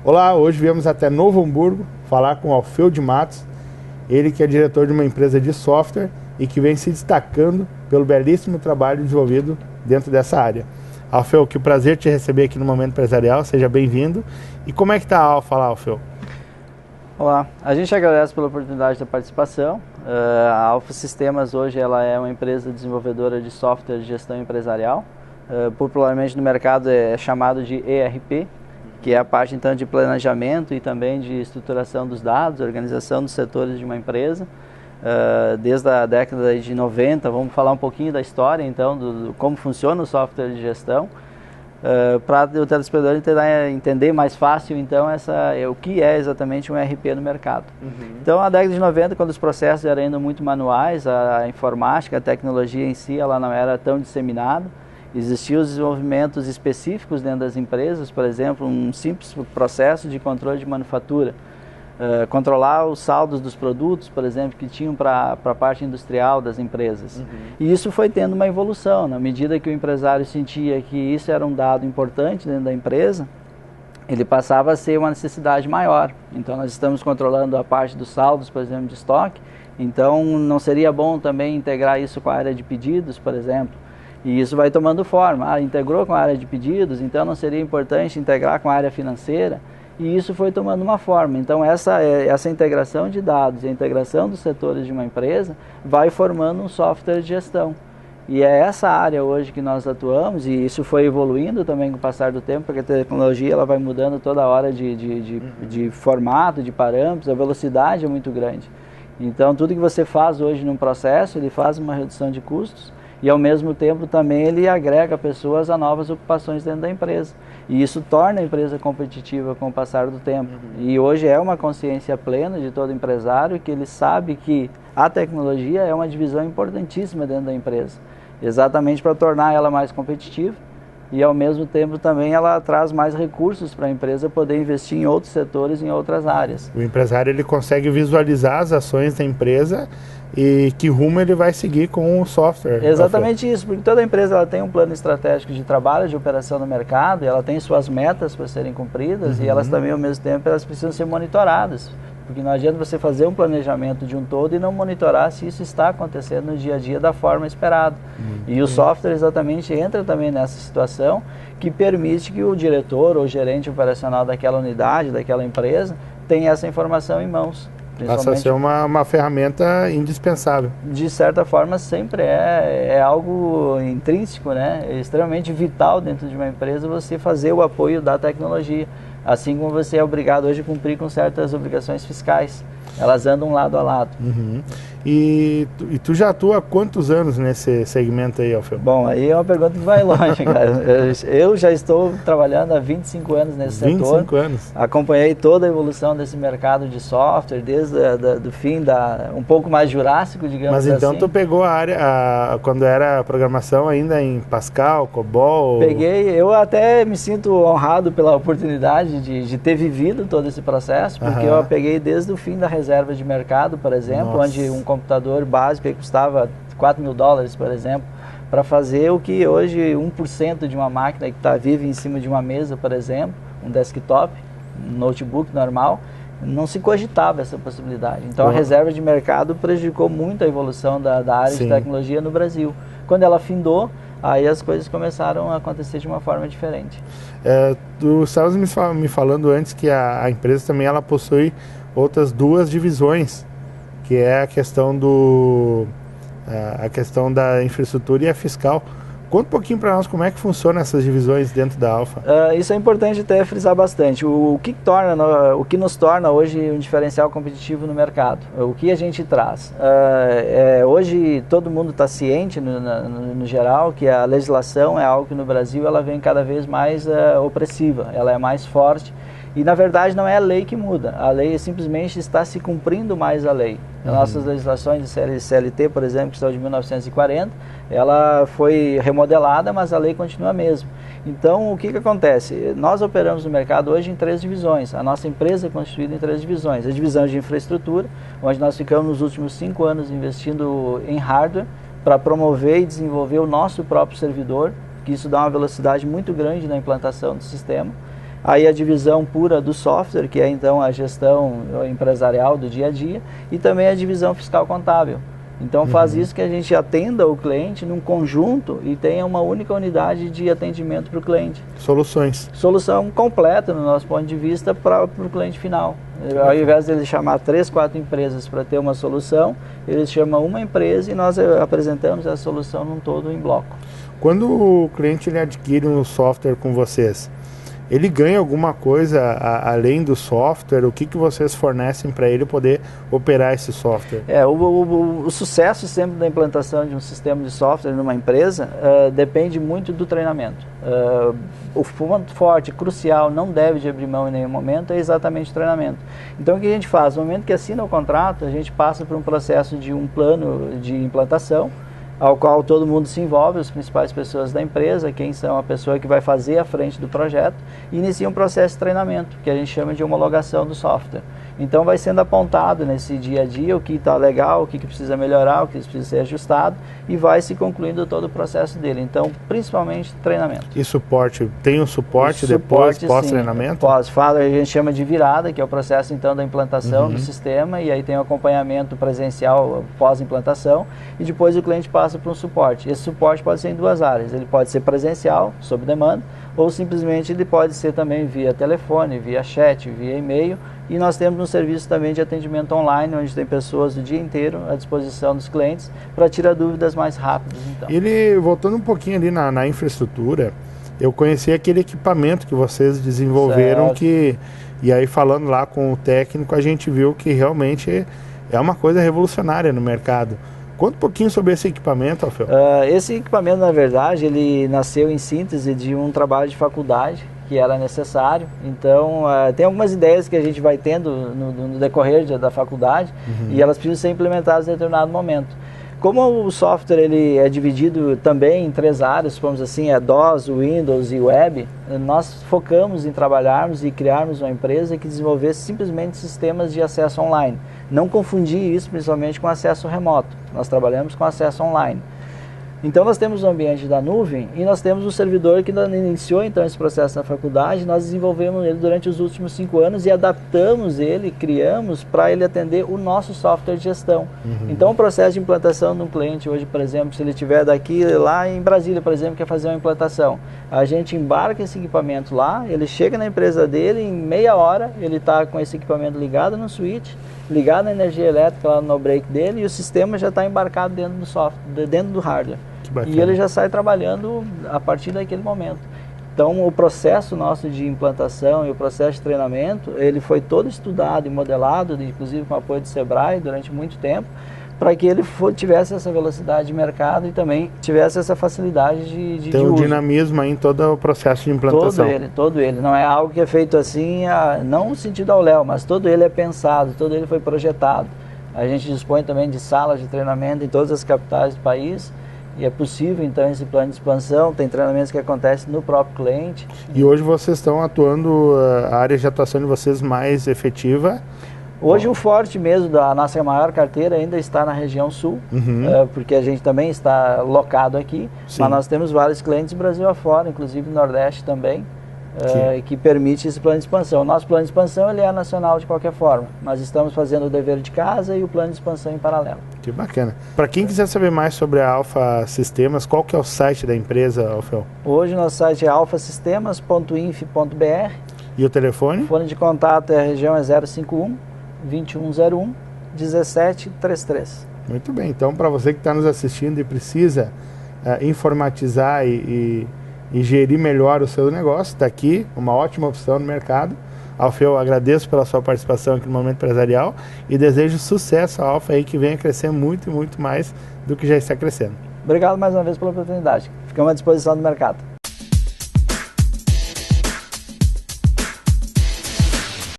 Olá, hoje viemos até Novo Hamburgo falar com Alfeu de Matos, ele que é diretor de uma empresa de software e que vem se destacando pelo belíssimo trabalho desenvolvido dentro dessa área. Alfeu, que prazer te receber aqui no Momento Empresarial, seja bem-vindo. E como é que está a Alfa lá, Alfeu? Olá, a gente agradece pela oportunidade da participação. A Alfa Sistemas hoje ela é uma empresa desenvolvedora de software de gestão empresarial. Popularmente no mercado é chamado de ERP, que é a parte então de planejamento e também de estruturação dos dados, organização dos setores de uma empresa. Desde a década de 90, vamos falar um pouquinho da história então, do como funciona o software de gestão. Para o telespectador entender mais fácil então o que é exatamente um ERP no mercado. Então, na década de 90, quando os processos eram ainda muito manuais, a informática, a tecnologia em si, ela não era tão disseminada. Existiam os desenvolvimentos específicos dentro das empresas, por exemplo, um simples processo de controle de manufatura. Controlar os saldos dos produtos, por exemplo, que tinham para a parte industrial das empresas. E isso foi tendo uma evolução, na medida que o empresário sentia que isso era um dado importante dentro da empresa, ele passava a ser uma necessidade maior. Então nós estamos controlando a parte dos saldos, por exemplo, de estoque, então não seria bom também integrar isso com a área de pedidos, por exemplo. E isso vai tomando forma. Integrou com a área de pedidos, então não seria importante integrar com a área financeira? E isso foi tomando uma forma. Então essa integração de dados, a integração dos setores de uma empresa vai formando um software de gestão. E é essa área hoje que nós atuamos, e isso foi evoluindo também com o passar do tempo, porque a tecnologia ela vai mudando toda hora de formato, de parâmetros, a velocidade é muito grande. Então tudo que você faz hoje num processo, ele faz uma redução de custos, e ao mesmo tempo também ele agrega pessoas a novas ocupações dentro da empresa. E isso torna a empresa competitiva com o passar do tempo. E hoje é uma consciência plena de todo empresário que ele sabe que a tecnologia é uma divisão importantíssima dentro da empresa. Exatamente para tornar ela mais competitiva e ao mesmo tempo também ela traz mais recursos para a empresa poder investir em outros setores, em outras áreas. O empresário ele consegue visualizar as ações da empresa e que rumo ele vai seguir com o software. Exatamente isso, porque toda empresa ela tem um plano estratégico de trabalho, de operação no mercado, e ela tem suas metas para serem cumpridas e elas também ao mesmo tempo elas precisam ser monitoradas, porque não adianta você fazer um planejamento de um todo e não monitorar se isso está acontecendo no dia a dia da forma esperada. E o software exatamente entra também nessa situação que permite que o diretor ou gerente operacional daquela unidade, daquela empresa, tenha essa informação em mãos. Passa a ser uma ferramenta indispensável. De certa forma sempre é algo intrínseco, né? É extremamente vital dentro de uma empresa você fazer o apoio da tecnologia. Assim como você é obrigado hoje a cumprir com certas obrigações fiscais. Elas andam lado a lado. E tu já atua há quantos anos nesse segmento aí, Alfeu? Bom, aí é uma pergunta que vai longe, cara. Eu já estou trabalhando há 25 anos nesse setor. 25 anos. Acompanhei toda a evolução desse mercado de software, desde do fim um pouco mais jurássico, digamos assim. Mas então tu pegou a área, quando era programação ainda em Pascal, COBOL? Peguei, eu até me sinto honrado pela oportunidade de ter vivido todo esse processo, porque eu peguei desde o fim da reserva de mercado, por exemplo, onde um computador básico que custava $4.000, por exemplo, para fazer o que hoje 1% de uma máquina que está viva em cima de uma mesa, por exemplo, um desktop, um notebook normal, não se cogitava essa possibilidade. Então a reserva de mercado prejudicou muito a evolução da área de tecnologia no Brasil. Quando ela findou, aí as coisas começaram a acontecer de uma forma diferente. Tu estavas me falando antes que a empresa também ela possui outras duas divisões, que é a questão da infraestrutura e a fiscal. Conta um pouquinho para nós como é que funcionam essas divisões dentro da Alfa. Isso é importante até frisar bastante. O que nos torna hoje um diferencial competitivo no mercado? O que a gente traz? Hoje todo mundo está ciente, no geral, que a legislação é algo que no Brasil ela vem cada vez mais opressiva, ela é mais forte. E na verdade não é a lei que muda, a lei simplesmente está se cumprindo mais a lei. As nossas legislações de CLT, por exemplo, que são de 1940, ela foi remodelada, mas a lei continua a mesma. Então o que acontece? Nós operamos no mercado hoje em 3 divisões, a nossa empresa é constituída em 3 divisões. A divisão de infraestrutura, onde nós ficamos nos últimos 5 anos investindo em hardware para promover e desenvolver o nosso próprio servidor, que isso dá uma velocidade muito grande na implantação do sistema. aí a divisão pura do software, que é então a gestão empresarial do dia a dia, e também a divisão fiscal contábil. Então faz isso que a gente atenda o cliente num conjunto e tenha uma única unidade de atendimento para o cliente. Soluções. Solução completa, no nosso ponto de vista, para o cliente final. Ao invés de ele chamar 3, 4 empresas para ter uma solução, ele chama uma empresa e nós apresentamos a solução num todo em bloco. Quando o cliente ele adquire um software com vocês, ele ganha alguma coisa além do software? O que vocês fornecem para ele poder operar esse software? O sucesso sempre da implantação de um sistema de software numa empresa depende muito do treinamento. O ponto forte, crucial, não deve de abrir mão em nenhum momento, é exatamente o treinamento. Então o que a gente faz? No momento que assina o contrato, a gente passa por um processo de um plano de implantação, ao qual todo mundo se envolve, as principais pessoas da empresa, quem são a pessoa que vai fazer à frente do projeto, e inicia um processo de treinamento, que a gente chama de homologação do software. Então vai sendo apontado nesse dia a dia o que está legal, o que precisa melhorar, o que precisa ser ajustado, e vai se concluindo todo o processo dele. Então, principalmente treinamento. E suporte? Tem um suporte depois, pós-treinamento? A gente chama de virada, que é o processo então da implantação do sistema, e aí tem o acompanhamento presencial pós-implantação, e depois o cliente passa para um suporte. Esse suporte pode ser em 2 áreas. Ele pode ser presencial, sob demanda, ou simplesmente ele pode ser também via telefone, via chat, via e-mail, e nós temos um serviço também de atendimento online, onde tem pessoas o dia inteiro à disposição dos clientes para tirar dúvidas mais rápidas. Então. Voltando um pouquinho ali na infraestrutura, eu conheci aquele equipamento que vocês desenvolveram, e aí falando lá com o técnico, a gente viu que realmente é uma coisa revolucionária no mercado. Conta um pouquinho sobre esse equipamento, Alfeu. Esse equipamento, na verdade, ele nasceu em síntese de um trabalho de faculdade que era necessário. Então, tem algumas ideias que a gente vai tendo no decorrer da faculdade e elas precisam ser implementadas em determinado momento. Como o software ele é dividido também em 3 áreas, vamos assim, DOS, Windows e Web, nós focamos em trabalharmos e criarmos uma empresa que desenvolvesse simplesmente sistemas de acesso online. Não confundir isso principalmente com acesso remoto. Nós trabalhamos com acesso online. Então nós temos o ambiente da nuvem e nós temos o servidor que iniciou então esse processo na faculdade. Nós desenvolvemos ele durante os últimos 5 anos e adaptamos ele, criamos para ele atender o nosso software de gestão. Então o processo de implantação de um cliente hoje, por exemplo, se ele estiver daqui lá em Brasília, por exemplo, quer fazer uma implantação, a gente embarca esse equipamento lá, ele chega na empresa dele, em meia hora ele está com esse equipamento ligado no switch, ligado na energia elétrica lá no break dele, e o sistema já está embarcado dentro do software, dentro do hardware. E ele já sai trabalhando a partir daquele momento. Então o processo nosso de implantação e o processo de treinamento, ele foi todo estudado e modelado, inclusive com o apoio do Sebrae durante muito tempo, para que ele tivesse essa velocidade de mercado e também tivesse essa facilidade de Tem um uso. dinamismo aí em todo o processo de implantação. Todo ele. Não é algo que é feito assim, não no sentido ao léu, mas todo ele é pensado, todo ele foi projetado. A gente dispõe também de salas de treinamento em todas as capitais do país, e é possível então esse plano de expansão, tem treinamentos que acontecem no próprio cliente. E hoje vocês estão atuando, a área de atuação de vocês mais efetiva? Hoje o forte mesmo da nossa maior carteira ainda está na região sul, porque a gente também está locado aqui, mas nós temos vários clientes Brasil afora, inclusive no Nordeste também, que permite esse plano de expansão. O nosso plano de expansão ele é nacional de qualquer forma, mas estamos fazendo o dever de casa e o plano de expansão em paralelo. Que bacana. Para quem quiser saber mais sobre a Alfa Sistemas, qual que é o site da empresa, Alfeu? Hoje nosso site é alfasistemas.inf.br. E o telefone? O telefone de contato é a região 051 2101 1733. Muito bem, então para você que está nos assistindo e precisa informatizar e gerir melhor o seu negócio, está aqui uma ótima opção no mercado. Alfeu, agradeço pela sua participação aqui no Momento Empresarial e desejo sucesso à Alfa aí, que venha crescer muito e muito mais do que já está crescendo. Obrigado mais uma vez pela oportunidade. Ficamos à disposição do mercado.